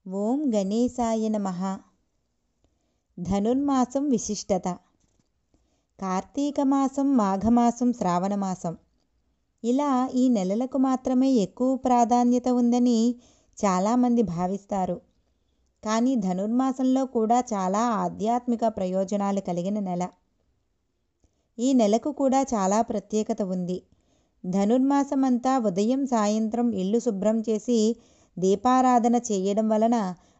ఓం గణేశాయ నమః. ధనుర్మాసం విశిష్టత. కార్తీక మాసం, మాఘమాసం, శ్రావణ మాసం ఇలా ఈ నెలలకు మాత్రమే ఎక్కువ ప్రాధాన్యత ఉందని చాలామంది భావిస్తారు. కానీ ధనుర్మాసంలో కూడా చాలా ఆధ్యాత్మిక ప్రయోజనాలు కలిగిన నెల. ఈ నెలకు కూడా చాలా ప్రత్యేకత ఉంది. ధనుర్మాసం అంతా ఉదయం సాయంత్రం ఇల్లు శుభ్రం చేసి దీపారాధన చేయడం వలన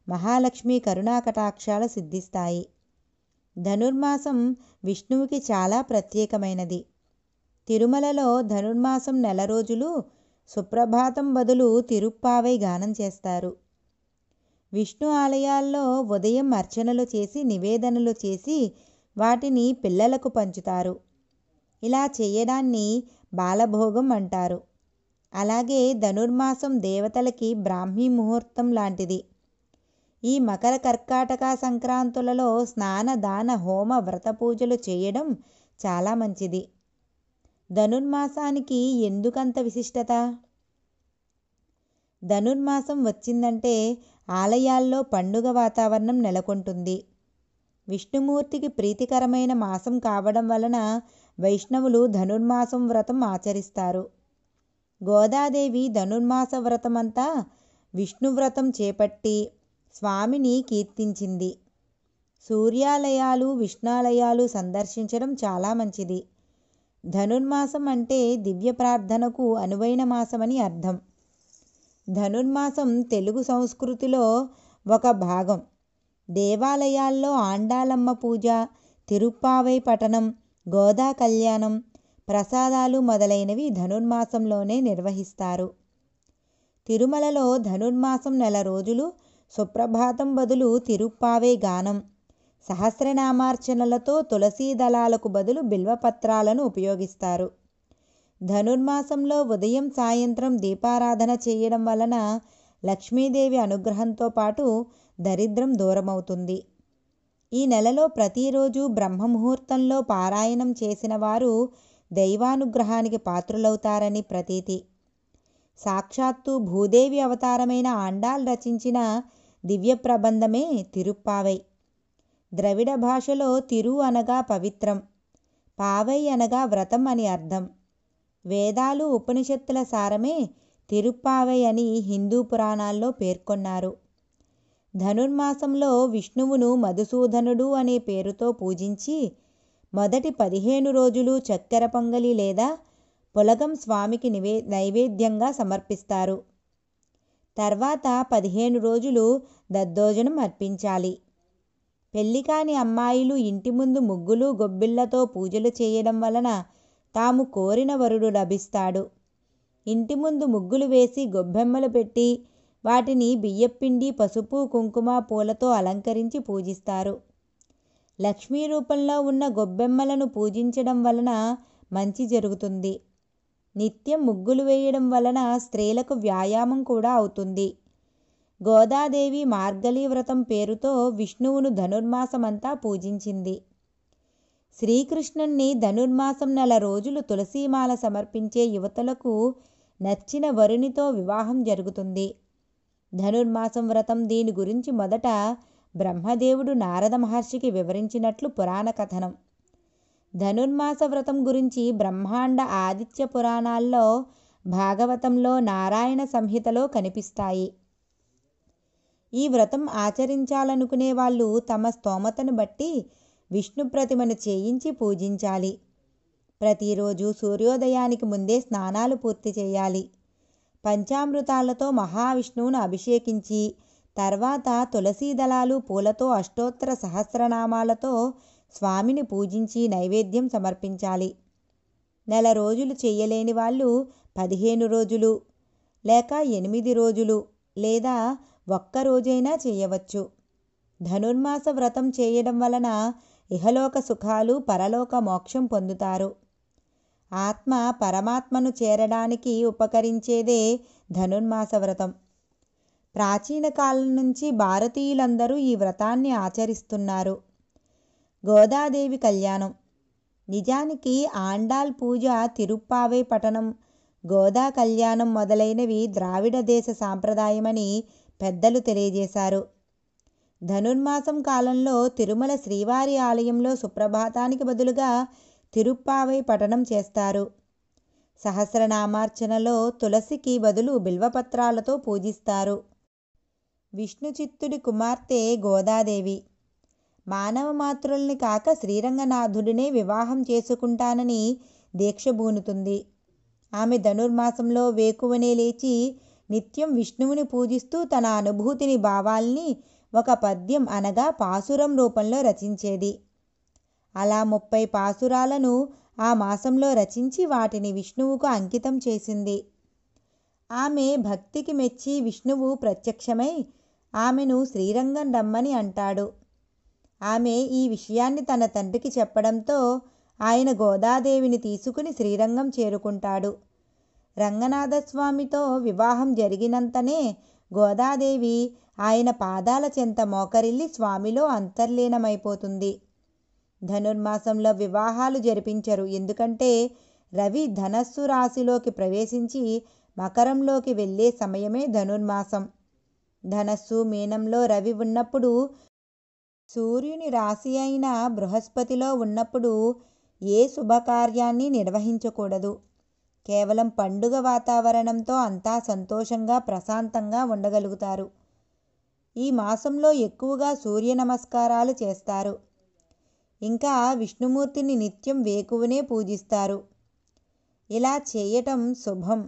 మహాలక్ష్మి కరుణాకటాక్షాలు సిద్ధిస్తాయి. ధనుర్మాసం విష్ణువుకి చాలా ప్రత్యేకమైనది. తిరుమలలో ధనుర్మాసం నెల రోజులు సుప్రభాతం బదులు తిరుప్పావై గానం చేస్తారు. విష్ణు ఆలయాల్లో ఉదయం అర్చనలు చేసి నివేదనలు చేసి వాటిని పిల్లలకు పంచుతారు. ఇలా చేయడాన్ని బాలభోగం అంటారు. అలాగే ధనుర్మాసం దేవతలకి బ్రాహ్మీ ముహూర్తం లాంటిది. ఈ మకర కర్కాటక సంక్రాంతులలో స్నాన దాన హోమ వ్రత పూజలు చేయడం చాలా మంచిది. ధనుర్మాసానికి ఎందుకంత విశిష్టత? ధనుర్మాసం వచ్చిందంటే ఆలయాల్లో పండుగ వాతావరణం నెలకొంటుంది. విష్ణుమూర్తికి ప్రీతికరమైన మాసం కావడం వలన వైష్ణవులు ధనుర్మాసం వ్రతం ఆచరిస్తారు. గోదాదేవి ధనుర్మాస వ్రతమంతా విష్ణువ్రతం చేపట్టి స్వామిని కీర్తించింది. సూర్యాలయాలు, విష్ణాలయాలు సందర్శించడం చాలా మంచిది. ధనుర్మాసం అంటే దివ్య ప్రార్థనకు అనువైన మాసమని అర్థం. ధనుర్మాసం తెలుగు సంస్కృతిలో ఒక భాగం. దేవాలయాల్లో ఆండాళమ్మ పూజ, తిరుప్పావై పఠనం, గోదా కళ్యాణం, ప్రసాదాలు మొదలైనవి ధనుర్మాసంలోనే నిర్వహిస్తారు. తిరుమలలో ధనుర్మాసం నెల రోజులు సుప్రభాతం బదులు తిరుప్పావై గానం, సహస్రనామార్చనలతో తులసీ దళాలకు బదులు బిల్వపత్రాలను ఉపయోగిస్తారు. ధనుర్మాసంలో ఉదయం సాయంత్రం దీపారాధన చేయడం వలన లక్ష్మీదేవి అనుగ్రహంతో పాటు దరిద్రం దూరమవుతుంది. ఈ నెలలో ప్రతిరోజు బ్రహ్మముహూర్తంలో పారాయణం చేసిన వారు దైవానుగ్రహానికి పాత్రులవుతారని ప్రతీతి. సాక్షాత్తు భూదేవి అవతారమైన ఆండాళ్ రచించిన దివ్య ప్రబంధమే తిరుప్పావై. ద్రవిడ భాషలో తిరు అనగా పవిత్రం, పావై అనగా వ్రతం అని అర్థం. వేదాలు ఉపనిషత్తుల సారమే తిరుప్పావై అని హిందూ పురాణాల్లో పేర్కొన్నారు. ధనుర్మాసంలో విష్ణువును మధుసూదనుడు అనే పేరుతో పూజించి మొదటి 15 రోజులు చక్కెర పొంగలి లేదా పులగం స్వామికి నైవేద్యంగా సమర్పిస్తారు. తర్వాత 15 రోజులు దద్దోజనం అర్పించాలి. పెళ్లికాని అమ్మాయిలు ఇంటి ముందు ముగ్గులు గొబ్బిళ్లతో పూజలు చేయడం వలన తాము కోరిన వరుడు లభిస్తాడు. ఇంటి ముందు ముగ్గులు వేసి గొబ్బెమ్మలు పెట్టి వాటిని బియ్యపిండి, పసుపు, కుంకుమ, పూలతో అలంకరించి పూజిస్తారు. లక్ష్మీ రూపంలో ఉన్న గొబ్బెమ్మలను పూజించడం వలన మంచి జరుగుతుంది. నిత్యం ముగ్గులు వేయడం వలన స్త్రీలకు వ్యాయామం కూడా అవుతుంది. గోదాదేవి మార్గళీ వ్రతం పేరుతో విష్ణువును ధనుర్మాసమంతా పూజించింది. శ్రీకృష్ణుణ్ణి ధనుర్మాసం నెల రోజులు తులసీమాల సమర్పించే యువతులకు నచ్చిన వరునితో వివాహం జరుగుతుంది. ధనుర్మాసం వ్రతం దీని గురించి మొదట బ్రహ్మదేవుడు నారద మహర్షికి వివరించినట్లు పురాణ కథనం. ధనుర్మాస వ్రతం గురించి బ్రహ్మాండ ఆదిత్య పురాణాల్లో, భాగవతంలో, నారాయణ సంహితలో కనిపిస్తాయి. ఈ వ్రతం ఆచరించాలనుకునే వాళ్ళు తమ స్తోమతను బట్టి విష్ణు ప్రతిమను చేయించి పూజించాలి. ప్రతిరోజు సూర్యోదయానికి ముందే స్నానాలు పూర్తి చేయాలి. పంచామృతాలతో మహావిష్ణువును అభిషేకించి తర్వాత తులసీ దళాలు, పూలతో అష్టోత్తర సహస్రనామాలతో స్వామిని పూజించి నైవేద్యం సమర్పించాలి. నెల రోజులు చేయలేని వాళ్ళు 15 రోజులు లేక 8 రోజులు లేదా ఒక్క రోజైనా చేయవచ్చు. ధనుర్మాస వ్రతం చేయడం వలన ఇహలోక సుఖాలు, పరలోక మోక్షం పొందుతారు. ఆత్మ పరమాత్మను చేరడానికి ఉపకరించేదే ధనుర్మాస వ్రతం. ప్రాచీన కాలం నుంచి భారతీయులందరూ ఈ వ్రతాన్ని ఆచరిస్తున్నారు. గోదాదేవి కళ్యాణం. నిజానికి ఆండాళ్ పూజ, తిరుప్పావై పఠనం, గోదా కళ్యాణం మొదలైనవి ద్రావిడ దేశ సాంప్రదాయమని పెద్దలు తెలియజేశారు. ధనుర్మాసం కాలంలో తిరుమల శ్రీవారి ఆలయంలో సుప్రభాతానికి బదులుగా తిరుప్పావై పఠనం చేస్తారు. సహస్రనామార్చనలో తులసికి బదులు బిల్వపత్రాలతో పూజిస్తారు. విష్ణు చిత్తుడి కుమార్తె గోదాదేవి మానవ మాతృల్ని కాక శ్రీరంగనాథుడినే వివాహం చేసుకుంటానని దీక్షబూనుతుంది. ఆమె ధనుర్మాసంలో వేకువనే లేచి నిత్యం విష్ణువుని పూజిస్తూ తన అనుభూతిని భావాల్ని ఒక పద్యం అనగా పాసురం రూపంలో రచించేది. అలా 30 పాసురాలను ఆ మాసంలో రచించి వాటిని విష్ణువుకు అంకితం చేసింది. ఆమె భక్తికి మెచ్చి విష్ణువు ప్రత్యక్షమై ఆమెను శ్రీరంగం రమ్మని అంటాడు. ఆమె ఈ విషయాన్ని తన తండ్రికి చెప్పడంతో ఆయన గోదాదేవిని తీసుకుని శ్రీరంగం చేరుకుంటాడు. రంగనాథస్వామితో వివాహం జరిగినంతనే గోదాదేవి ఆయన పాదాల చెంత మోకరిల్లి స్వామిలో అంతర్లీనమైపోతుంది. ధనుర్మాసంలో వివాహాలు జరిపించరు. ఎందుకంటే రవి ధనస్సు రాశిలోకి ప్రవేశించి మకరంలోకి వెళ్ళే సమయమే ధనుర్మాసం. ధనస్సు మీనంలో రవి ఉన్నప్పుడు, సూర్యుని రాశి అయిన బృహస్పతిలో ఉన్నప్పుడు ఏ శుభకార్యాన్ని నిర్వహించకూడదు. కేవలం పండుగ వాతావరణంతో అంతా సంతోషంగా ప్రశాంతంగా ఉండగలుగుతారు. ఈ మాసంలో ఎక్కువగా సూర్య నమస్కారాలు చేస్తారు. ఇంకా విష్ణుమూర్తిని నిత్యం వేకువనే పూజిస్తారు. ఇలా చేయటం శుభం.